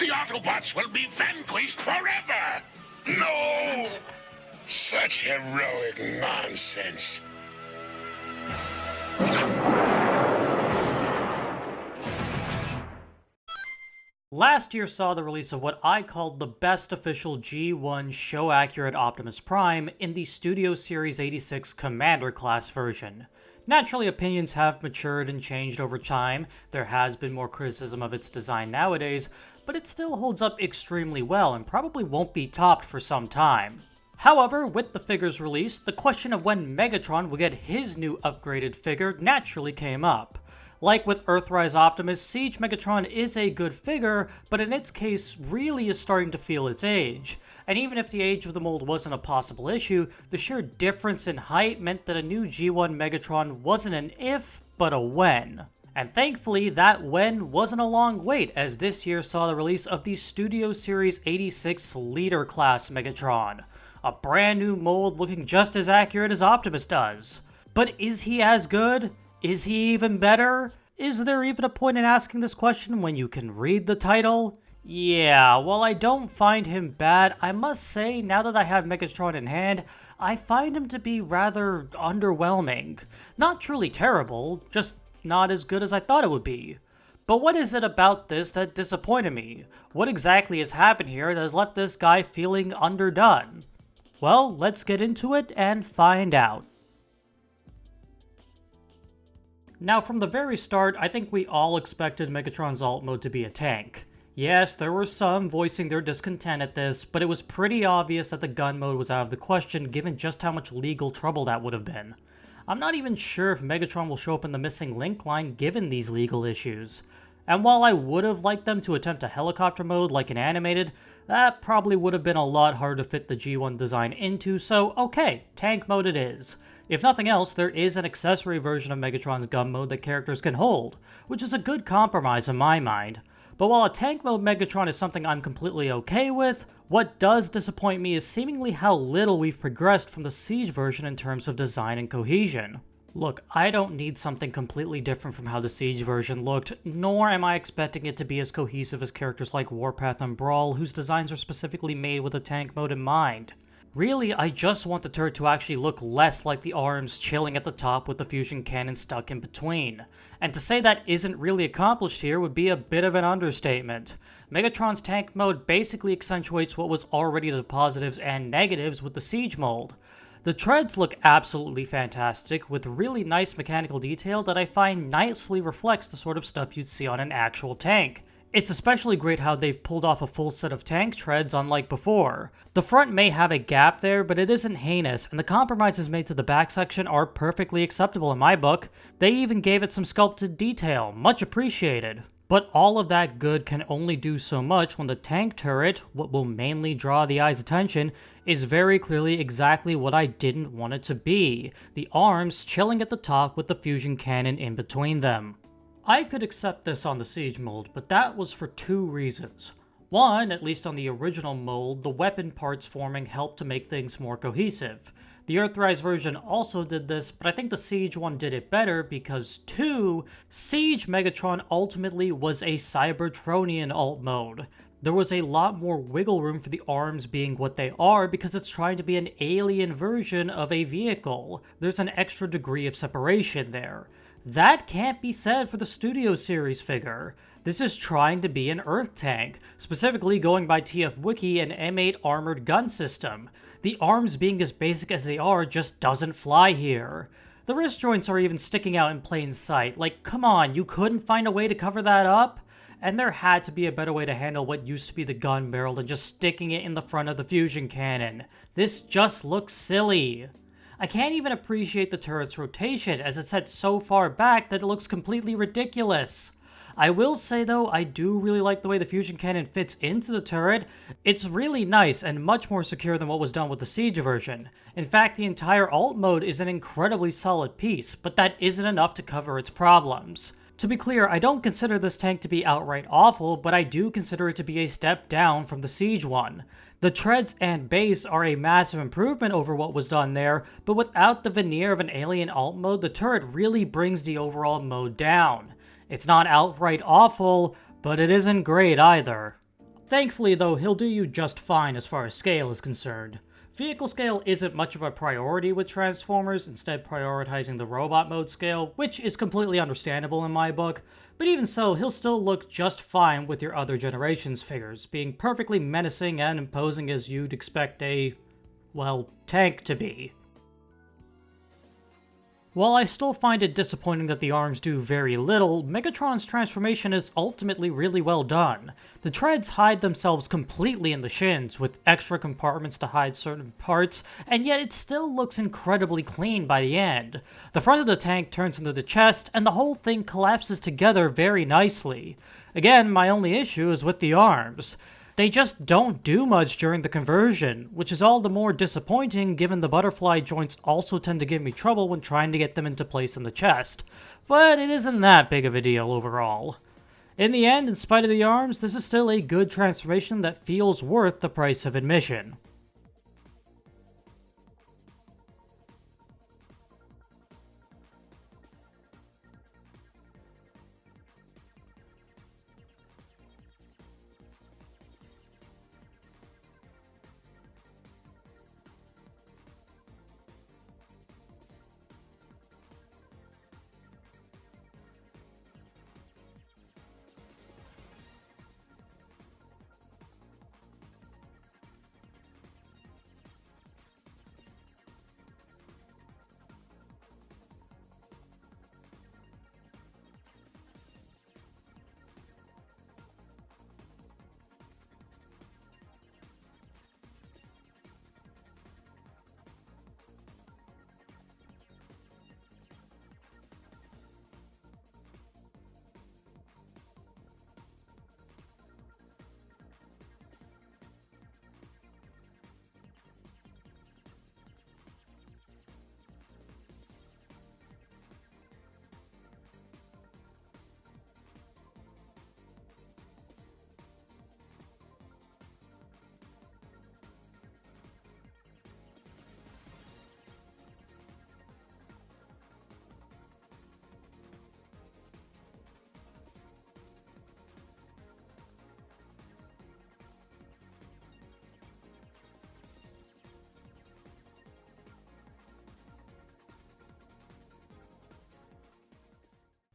the Autobots will be vanquished forever! No! Such heroic nonsense. Last year saw the release of what I called the best official G1 show-accurate Optimus Prime in the Studio Series 86 Commander class version. Naturally, opinions have matured and changed over time. There has been more criticism of its design nowadays, but it still holds up extremely well and probably won't be topped for some time. However, with the figure's release, the question of when Megatron will get his new upgraded figure naturally came up. Like with Earthrise Optimus, Siege Megatron is a good figure, but in its case really is starting to feel its age. And even if the age of the mold wasn't a possible issue, the sheer difference in height meant that a new G1 Megatron wasn't an if, but a when. And thankfully, that when wasn't a long wait, as this year saw the release of the Studio Series 86 Leader Class Megatron. A brand new mold looking just as accurate as Optimus does. But is he as good? Is he even better? Is there even a point in asking this question when you can read the title? Yeah, while I don't find him bad, I must say, now that I have Megatron in hand, I find him to be rather underwhelming. Not truly terrible, just not as good as I thought it would be. But what is it about this that disappointed me? What exactly has happened here that has left this guy feeling underdone? Well, let's get into it and find out. Now, from the very start, I think we all expected Megatron's alt mode to be a tank. Yes, there were some voicing their discontent at this, but it was pretty obvious that the gun mode was out of the question given just how much legal trouble that would have been. I'm not even sure if Megatron will show up in the missing link line given these legal issues. And while I would have liked them to attempt a helicopter mode like in animated, that probably would have been a lot harder to fit the G1 design into, so okay, tank mode it is. If nothing else, there is an accessory version of Megatron's gun mode that characters can hold, which is a good compromise in my mind. But while a tank mode Megatron is something I'm completely okay with, what does disappoint me is seemingly how little we've progressed from the Siege version in terms of design and cohesion. Look, I don't need something completely different from how the Siege version looked, nor am I expecting it to be as cohesive as characters like Warpath and Brawl, whose designs are specifically made with a tank mode in mind. Really, I just want the turret to actually look less like the arms chilling at the top with the fusion cannon stuck in between. And to say that isn't really accomplished here would be a bit of an understatement. Megatron's tank mode basically accentuates what was already the positives and negatives with the Siege mold. The treads look absolutely fantastic, with really nice mechanical detail that I find nicely reflects the sort of stuff you'd see on an actual tank. It's especially great how they've pulled off a full set of tank treads unlike before. The front may have a gap there, but it isn't heinous, and the compromises made to the back section are perfectly acceptable in my book. They even gave it some sculpted detail, much appreciated. But all of that good can only do so much when the tank turret, what will mainly draw the eye's attention, is very clearly exactly what I didn't want it to be. The arms chilling at the top with the fusion cannon in between them. I could accept this on the Siege mold, but that was for two reasons. One, at least on the original mold, the weapon parts forming helped to make things more cohesive. The Earthrise version also did this, but I think the Siege one did it better because 2, Siege Megatron ultimately was a Cybertronian alt mode. There was a lot more wiggle room for the arms being what they are because it's trying to be an alien version of a vehicle. There's an extra degree of separation there. That can't be said for the Studio Series figure. This is trying to be an Earth tank, specifically going by TF Wiki an M8 armored gun system. The arms being as basic as they are just doesn't fly here. The wrist joints are even sticking out in plain sight. Like, come on, you couldn't find a way to cover that up? And there had to be a better way to handle what used to be the gun barrel than just sticking it in the front of the fusion cannon. This just looks silly. I can't even appreciate the turret's rotation, as it's set so far back that it looks completely ridiculous. I will say though, I do really like the way the fusion cannon fits into the turret. It's really nice and much more secure than what was done with the Siege version. In fact, the entire alt mode is an incredibly solid piece, but that isn't enough to cover its problems. To be clear, I don't consider this tank to be outright awful, but I do consider it to be a step down from the Siege one. The treads and base are a massive improvement over what was done there, but without the veneer of an alien alt mode, the turret really brings the overall mode down. It's not outright awful, but it isn't great either. Thankfully though, he'll do you just fine as far as scale is concerned. Vehicle scale isn't much of a priority with Transformers, instead prioritizing the robot mode scale, which is completely understandable in my book, but even so, he'll still look just fine with your other generations figures, being perfectly menacing and imposing as you'd expect a, well, tank to be. While I still find it disappointing that the arms do very little, Megatron's transformation is ultimately really well done. The treads hide themselves completely in the shins, with extra compartments to hide certain parts, and yet it still looks incredibly clean by the end. The front of the tank turns into the chest, and the whole thing collapses together very nicely. Again, my only issue is with the arms. They just don't do much during the conversion, which is all the more disappointing given the butterfly joints also tend to give me trouble when trying to get them into place in the chest. But it isn't that big of a deal overall. In the end, in spite of the arms, this is still a good transformation that feels worth the price of admission.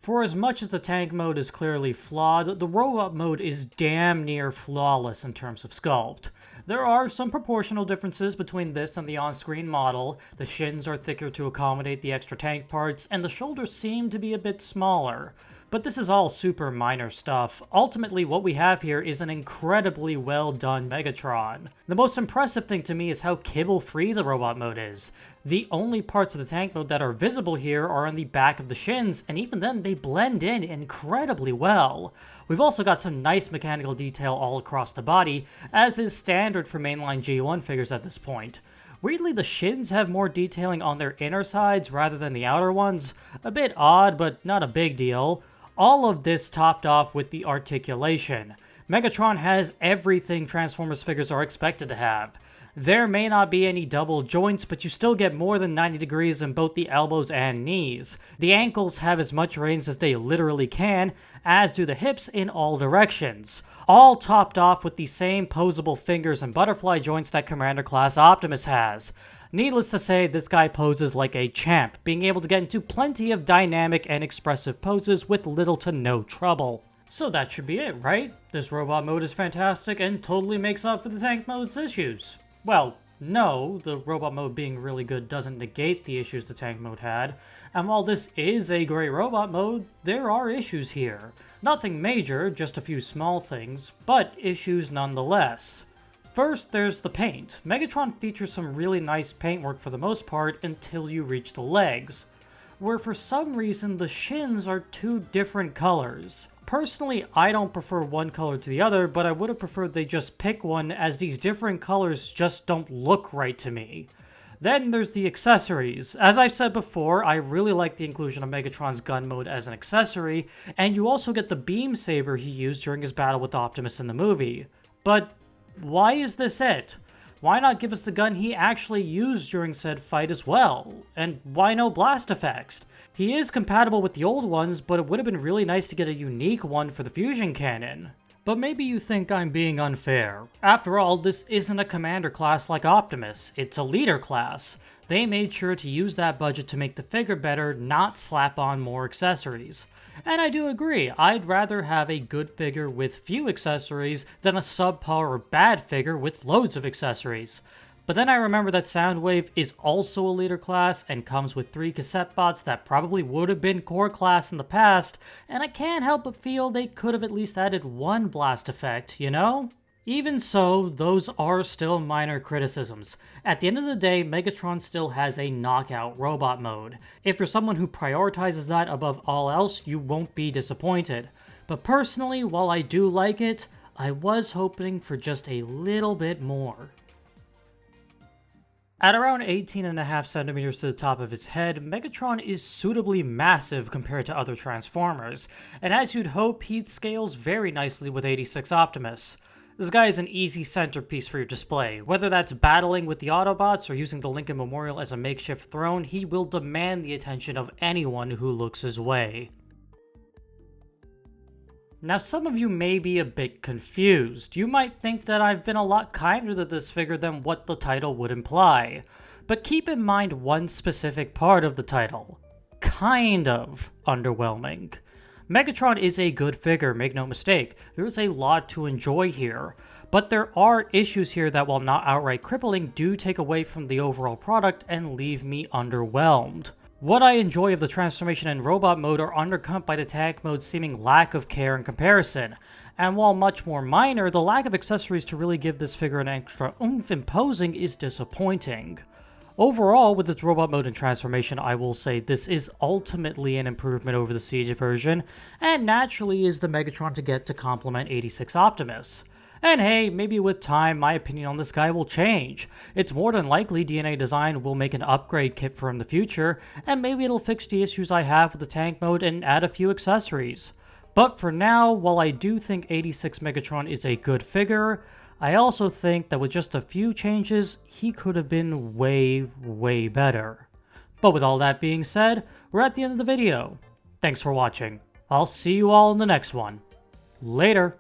For as much as the tank mode is clearly flawed, the robot mode is damn near flawless in terms of sculpt. There are some proportional differences between this and the on-screen model. The shins are thicker to accommodate the extra tank parts, and the shoulders seem to be a bit smaller. But this is all super minor stuff. Ultimately, what we have here is an incredibly well done Megatron. The most impressive thing to me is how kibble-free the robot mode is. The only parts of the tank mode that are visible here are on the back of the shins, and even then they blend in incredibly well. We've also got some nice mechanical detail all across the body, as is standard for mainline G1 figures at this point. Weirdly, the shins have more detailing on their inner sides rather than the outer ones. A bit odd, but not a big deal. All of this topped off with the articulation. Megatron has everything Transformers figures are expected to have. There may not be any double joints, but you still get more than 90 degrees in both the elbows and knees. The ankles have as much range as they literally can, as do the hips in all directions. All topped off with the same posable fingers and butterfly joints that Commander Class Optimus has. Needless to say, this guy poses like a champ, being able to get into plenty of dynamic and expressive poses with little to no trouble. So that should be it, right? This robot mode is fantastic and totally makes up for the tank mode's issues. Well, no, the robot mode being really good doesn't negate the issues the tank mode had, and while this is a great robot mode, there are issues here. Nothing major, just a few small things, but issues nonetheless. First, there's the paint. Megatron features some really nice paintwork for the most part until you reach the legs, where for some reason the shins are two different colors. Personally, I don't prefer one color to the other, but I would have preferred they just pick one, as these different colors just don't look right to me. Then there's the accessories. As I said before, I really like the inclusion of Megatron's gun mode as an accessory, and you also get the beam saber he used during his battle with Optimus in the movie. But why is this it? Why not give us the gun he actually used during said fight as well? And why no blast effects? He is compatible with the old ones, but it would have been really nice to get a unique one for the fusion cannon. But maybe you think I'm being unfair. After all, this isn't a commander class like Optimus, it's a leader class. They made sure to use that budget to make the figure better, not slap on more accessories. And I do agree, I'd rather have a good figure with few accessories than a subpar or bad figure with loads of accessories. But then I remember that Soundwave is also a leader class and comes with 3 cassette bots that probably would have been core class in the past, and I can't help but feel they could have at least added one blast effect, you know? Even so, those are still minor criticisms. At the end of the day, Megatron still has a knockout robot mode. If you're someone who prioritizes that above all else, you won't be disappointed. But personally, while I do like it, I was hoping for just a little bit more. At around 18.5 centimeters to the top of his head, Megatron is suitably massive compared to other Transformers, and as you'd hope, he scales very nicely with 86 Optimus. This guy is an easy centerpiece for your display. Whether that's battling with the Autobots or using the Lincoln Memorial as a makeshift throne, he will demand the attention of anyone who looks his way. Now, some of you may be a bit confused. You might think that I've been a lot kinder to this figure than what the title would imply. But keep in mind one specific part of the title. Kind of underwhelming. Megatron is a good figure, make no mistake. There's a lot to enjoy here. But there are issues here that, while not outright crippling, do take away from the overall product and leave me underwhelmed. What I enjoy of the transformation and robot mode are undercut by the tank mode's seeming lack of care in comparison, and while much more minor, the lack of accessories to really give this figure an extra oomph in posing is disappointing. Overall, with its robot mode and transformation, I will say this is ultimately an improvement over the Siege version, and naturally is the Megatron to get to complement 86 Optimus. And hey, maybe with time, my opinion on this guy will change. It's more than likely DNA Design will make an upgrade kit for him in the future, and maybe it'll fix the issues I have with the tank mode and add a few accessories. But for now, while I do think 86 Megatron is a good figure, I also think that with just a few changes, he could have been way better. But with all that being said, we're at the end of the video. Thanks for watching. I'll see you all in the next one. Later.